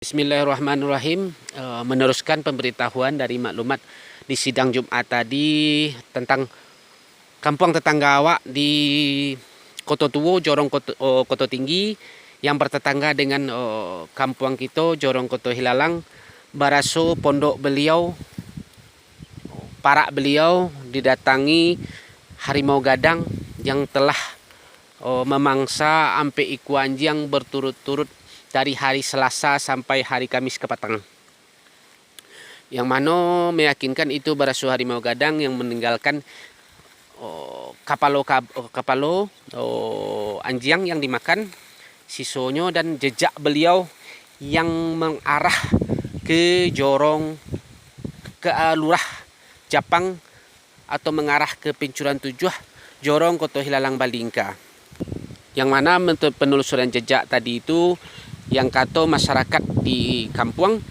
Bismillahirrahmanirrahim. Meneruskan pemberitahuan dari maklumat di sidang Jumat tadi tentang kampung tetangga awak di Koto Tuwo, Jorong Koto Tinggi yang bertetangga dengan kampung kita Jorong Koto Hilalang. Baraso pondok beliau, parak beliau didatangi harimau gadang yang telah memangsa ampe iku anjing berturut-turut dari hari Selasa sampai hari Kamis ke petang. Yang mana meyakinkan itu barasu harimau gadang yang meninggalkan kapalo anjing yang dimakan, sisonyo dan jejak beliau yang mengarah ke jorong ke lurah Japang atau mengarah ke Pencuran Tujuh Jorong Koto Hilalang Balingka. Yang mana menurut penelusuran jejak tadi itu yang kata masyarakat di kampung,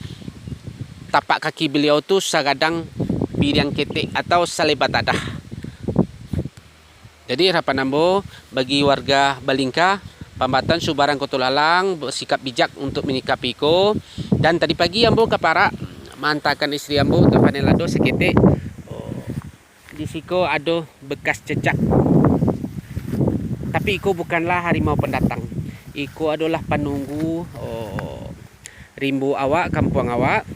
tapak kaki beliau tu sagadang biriang ketek atau salebatadah. Jadi harapan ambo bagi warga Balingka, Pambatan Subarang Koto Hilalang bersikap bijak untuk menyikapi ko. Dan tadi pagi ambo kaparak mantakan istri ambo tapanelado seketek di siko ada bekas cecak. Tapi iko bukanlah harimau pendatang. Iko adalah penunggu rimbu awak, kampung awak.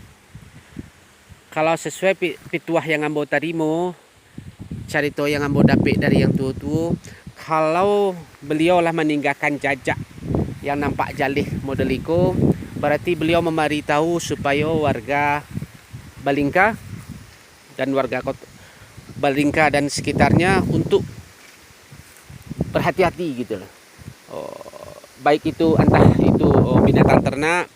Kalau sesuai pituah yang ambo tarimo, carito yang ambo dapet dari yang tua-tua, kalau beliau lah meninggalkan jajak yang nampak jalih model iko, berarti beliau memberitahu supaya warga Balingka dan warga Balingka dan sekitarnya untuk berhati-hati gitu loh. Baik itu entah itu binatang ternak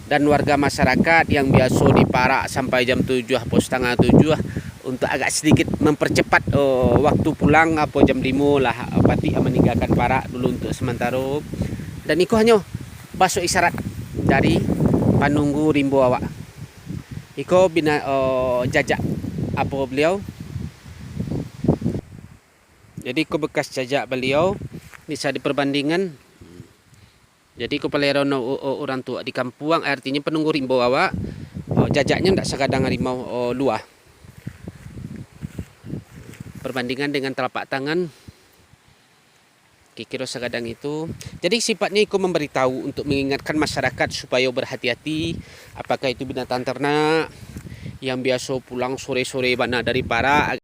dan warga masyarakat yang biasa diparak sampai jam 7 atau setengah 7 untuk agak sedikit mempercepat waktu pulang apa jam 5 lah pati meninggalkan parak dulu untuk sementara. Dan itu hanya bahasa isyarat dari penunggu rimbo awak. Iko jajak apa beliau. Jadi ko bekas jajak beliau bisa diperbandingkan. Jadi kepala orang tua di kampung artinya penunggu rimbo awak, jajaknya tidak sekadang harimau luah. Perbandingan dengan telapak tangan kira sekadang itu. Jadi sifatnya itu memberitahu untuk mengingatkan masyarakat supaya berhati-hati, apakah itu binatang ternak yang biasa pulang sore-sore bana dari para